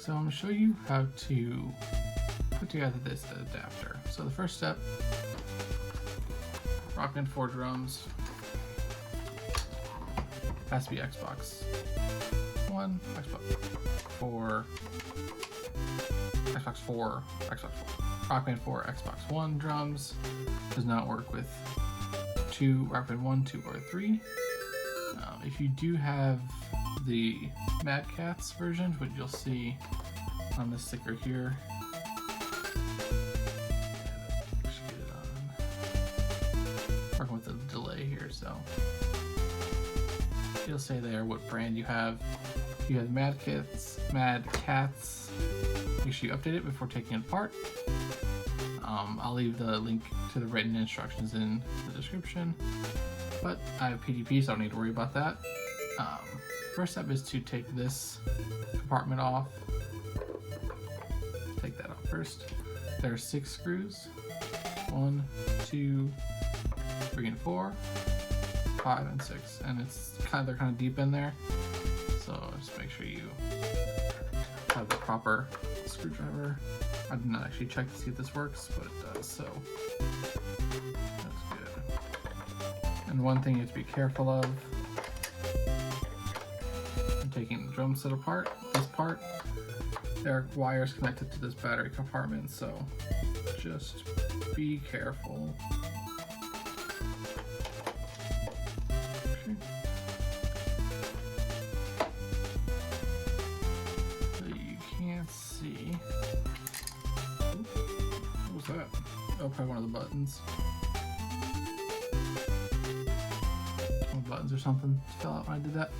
So I'm going to show you how to put together this adapter. So the first step, Rock Band 4 drums, has to be Xbox 1, Xbox 4, Xbox 4, Xbox 4. Rock Band 4, Xbox 1 drums does not work with 2, Rock Band 1, 2, or 3. If you do have the Mad Catz version, which you'll see on the sticker here, get it on. Working with the delay here, so you'll say there what brand you have. If you have Mad Catz, make sure you update it before taking it apart. I'll leave the link to the written instructions in the description, but I have PDP, so I don't need to worry about that. First step is to take this compartment off. Take that off first. There are 6 screws. 1, 2, 3, and 4, 5, and 6, and they're kind of deep in there. So just make sure you have the proper screwdriver. I did not actually check to see if this works, but it does, so that's good. And one thing you have to be careful of when taking the drum set apart, this part, there are wires connected to this battery compartment, so just be careful. Okay. So you can't see. What was that? Oh, probably one of the buttons. Buttons or something fell out when I did that.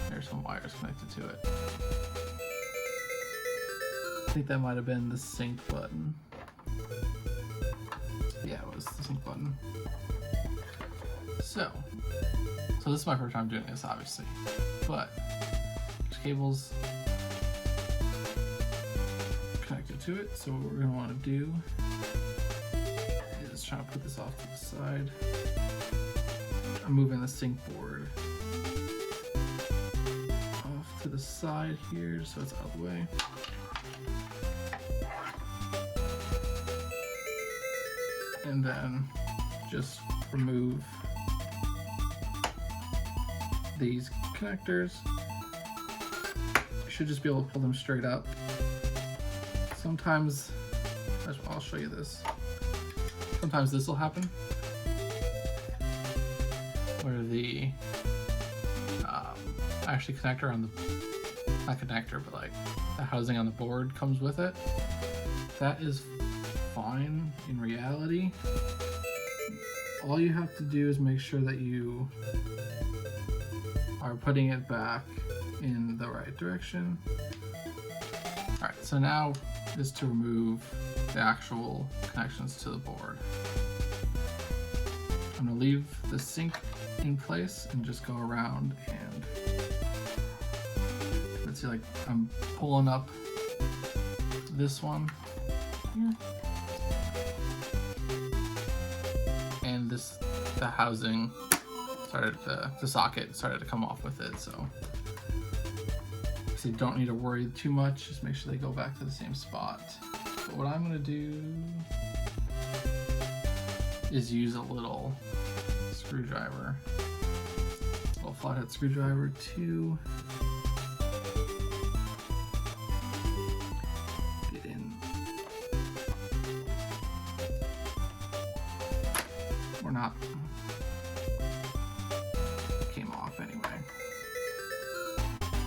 There's some wires connected to it. I think that might have been the sync button. Yeah, it was the sync button. So this is my first time doing this, obviously, but there's cables connected to it. So what we're going to want to do is try to put this off to the side. I'm moving the sync board off to the side here so it's out of the way. And then just remove these connectors. You should just be able to pull them straight up. Sometimes, I'll show you this. Sometimes this will happen, where the actually connector on the, not connector, but like the housing on the board comes with it. That is fine in reality. All you have to do is make sure that you are putting it back in the right direction. All right, so now is to remove the actual connections to the board. I'm gonna leave the sync in place and just go around and let's see, like I'm pulling up this one here, and the housing started the socket started to come off with it. So you don't need to worry too much. Just make sure they go back to the same spot. But what I'm gonna do is use a little screwdriver, a little flathead screwdriver to get in, or not, it came off anyway.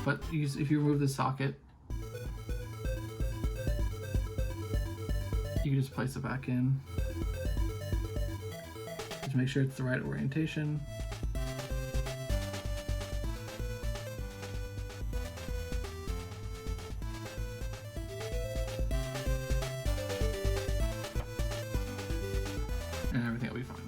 But if you remove the socket, you can just place it back in. Just make sure it's the right orientation. And everything will be fine.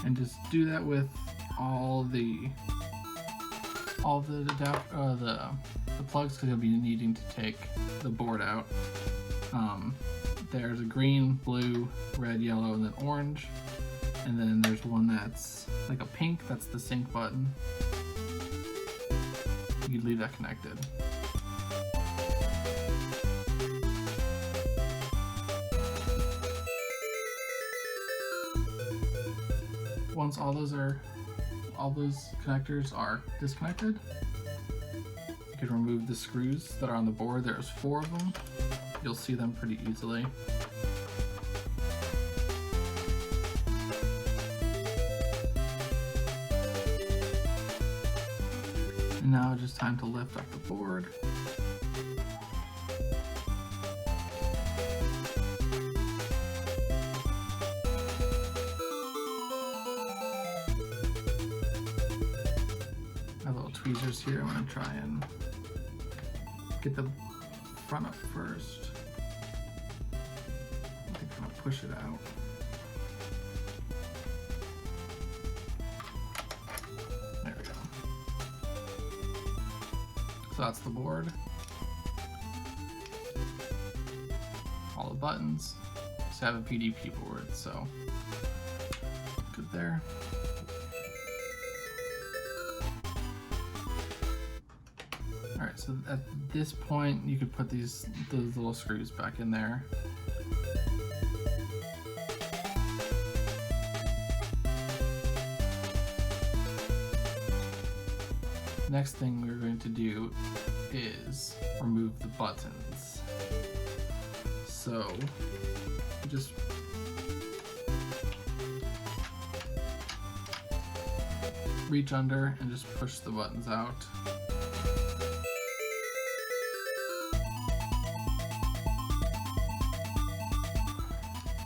And just do that with all the plugs, because you'll be needing to take the board out. There's a green, blue, red, yellow, and then orange. And then there's one that's like a pink, that's the sync button. You could leave that connected. Once all those connectors are disconnected, you can remove the screws that are on the board. There's 4 of them. You'll see them pretty easily. And now it's just time to lift up the board. My little tweezers here, I'm gonna try and get the front up first. I think I'm gonna push it out. There we go. So that's the board. All the buttons. Just have a PDP board, so good there. Alright, so at this point you could put those little screws back in there. Next thing we're going to do is remove the buttons. So just reach under and just push the buttons out.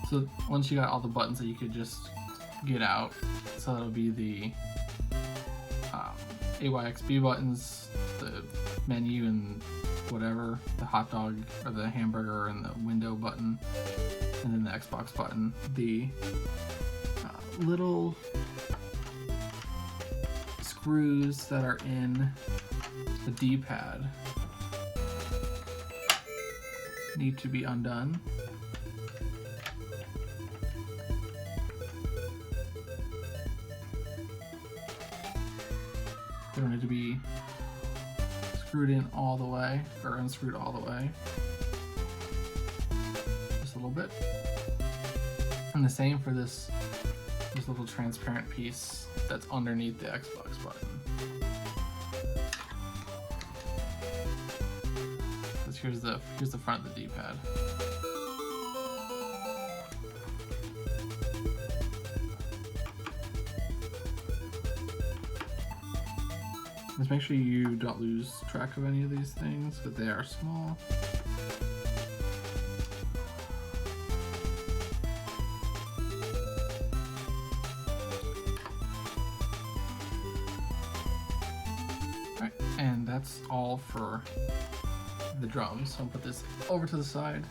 So once you got all the buttons that you could just get out, so that'll be the AYXB buttons, the menu and whatever, the hot dog or the hamburger and the window button, and then the Xbox button. The little screws that are in the D-pad need to be undone. They don't need to be screwed in all the way, or unscrewed all the way. Just a little bit. And the same for this little transparent piece that's underneath the Xbox button. Here's the front of the D-pad. Just make sure you don't lose track of any of these things, because they are small. Alright, and that's all for the drums. So I'll put this over to the side.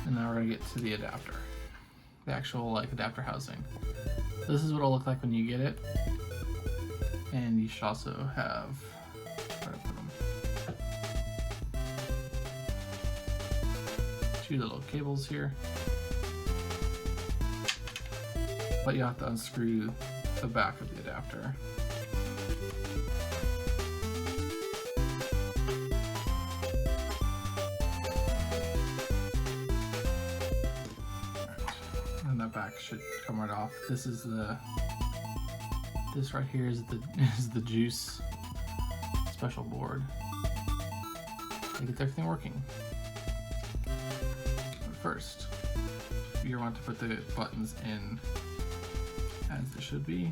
And now we're gonna get to the adapter. The actual adapter housing. This is what it'll look like when you get it. And you should also have, where to put them? 2 little cables here. But you have to unscrew the back of the adapter. Back should come right off. This right here is the juice special board. They get everything working. But first, you want to put the buttons in as they should be.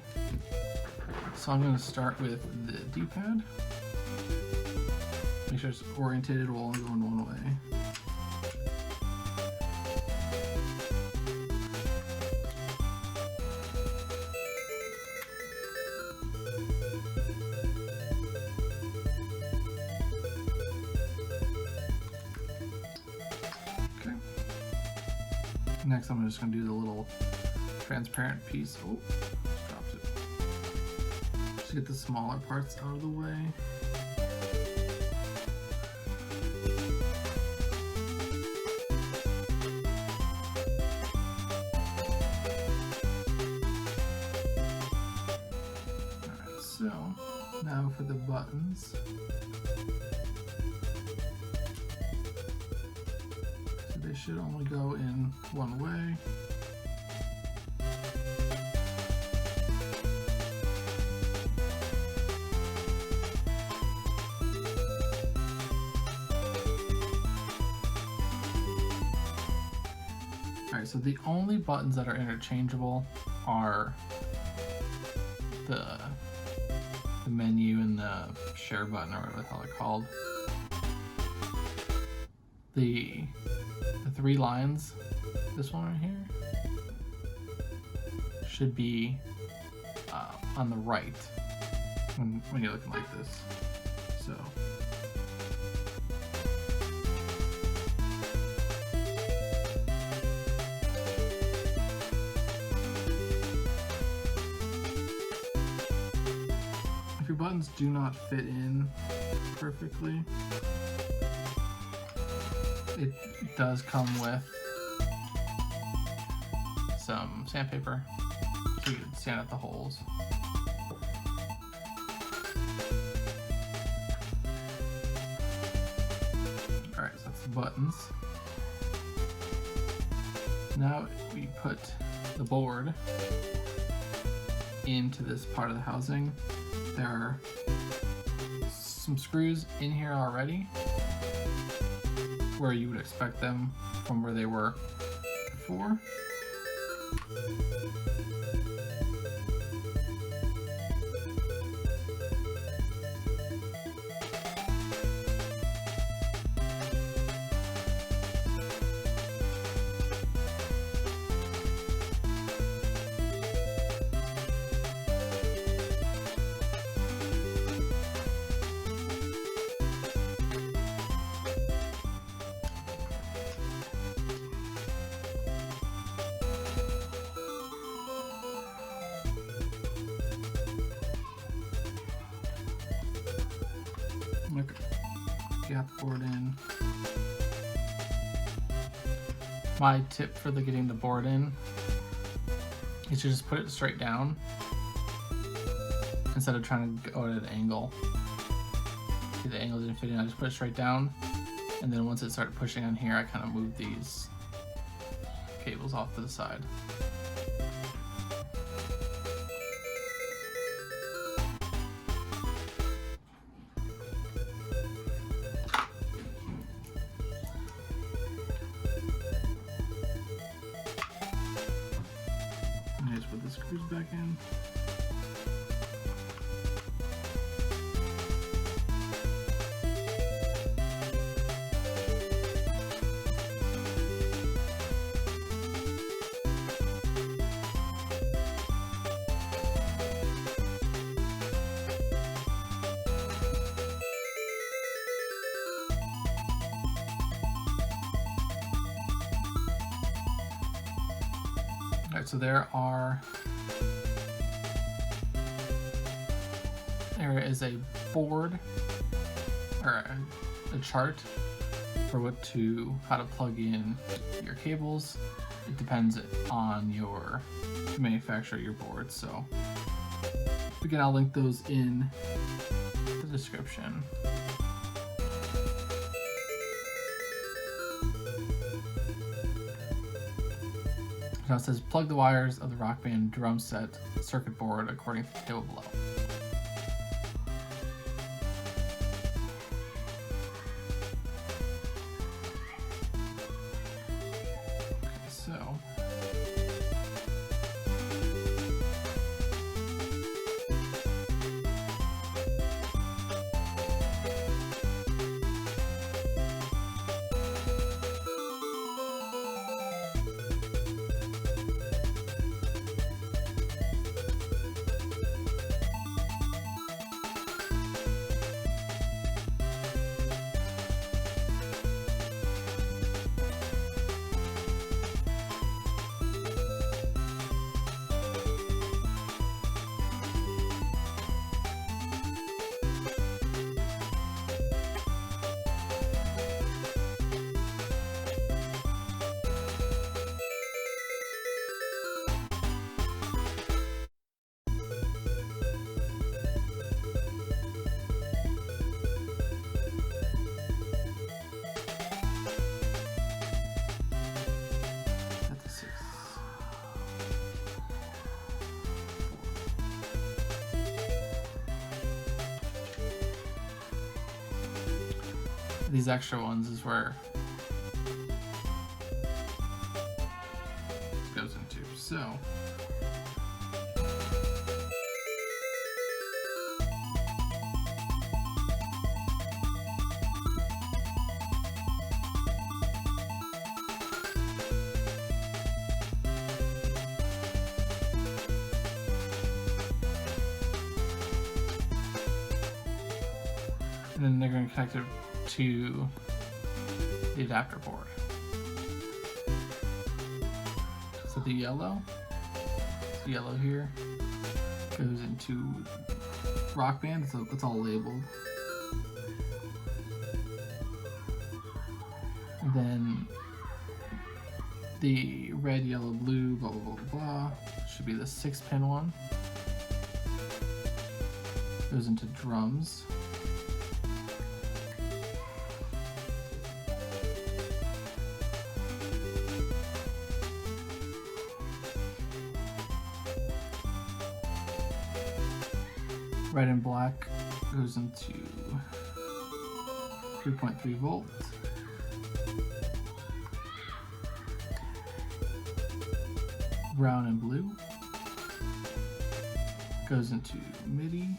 So I'm going to start with the D-pad. Make sure it's oriented, it will only go in one way. Next, I'm just going to do the little transparent piece. Oh, just dropped it. Just get the smaller parts out of the way. So now for the buttons. So they should only go in one way. Alright, so the only buttons that are interchangeable are the menu and the share button, or whatever the hell they're called. The three lines, this one right here, should be on the right when you're looking like this. So if your buttons do not fit in perfectly, it does come with some sandpaper so you can sand out the holes. Alright, so that's the buttons. Now we put the board into this part of the housing. There are some screws in here already where you would expect them from where they were before. Gap board in. My tip for getting the board in is to just put it straight down instead of trying to go at an angle. See, the angle didn't fit in, I just put it straight down, and then once it started pushing on here, I kind of moved these cables off to the side. Put the screws back in. Alright, so there is a board or a chart for how to plug in your cables. It depends on your manufacturer of your board. So again, I'll link those in the description. Now it says plug the wires of the Rock Band drum set circuit board according to the table below. Okay, so these extra ones is where it goes into. So and then they're going to connect it to the adapter board. So the yellow here goes into Rock Band, so it's all labeled. And then the red, yellow, blue, blah, blah, blah, blah, should be the 6-pin one. Goes into drums. Red and black goes into 3.3 volt. Brown and blue goes into MIDI.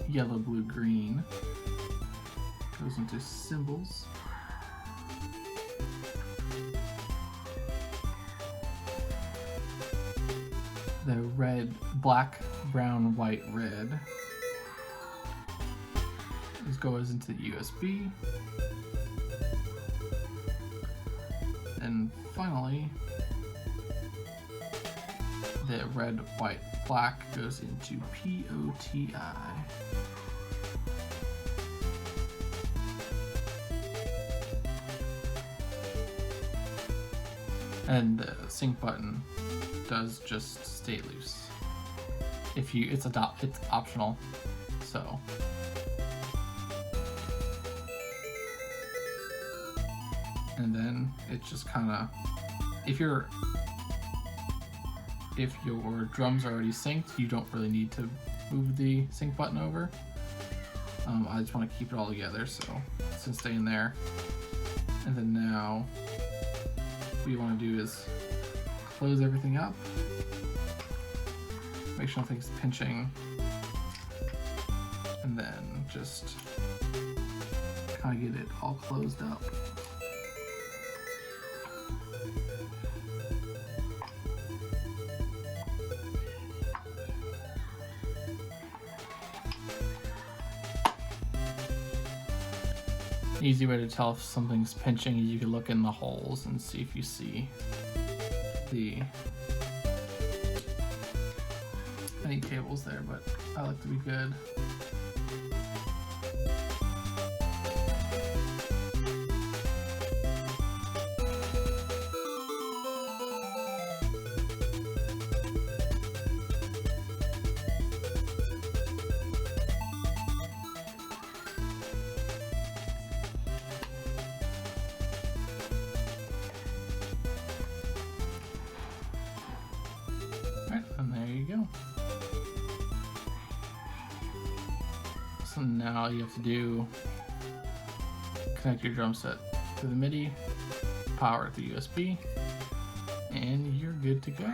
Yellow, blue, green goes into cymbals. The red, black, brown, white, red goes into the USB. And finally, the red, white, black goes into POTI. And the sync button does just stay loose. If you, it's optional. So and then it just kind of, if your drums are already synced, you don't really need to move the sync button over. I just want to keep it all together, so it's gonna stay in there. And then now what you want to do is close everything up, make sure nothing's pinching, and then just kind of get it all closed up. Easy way to tell if something's pinching is you can look in the holes and see if you see any cables there, but I like to be good. Right, and there you go. So now all you have to do, connect your drum set to the MIDI, power it to USB, and you're good to go.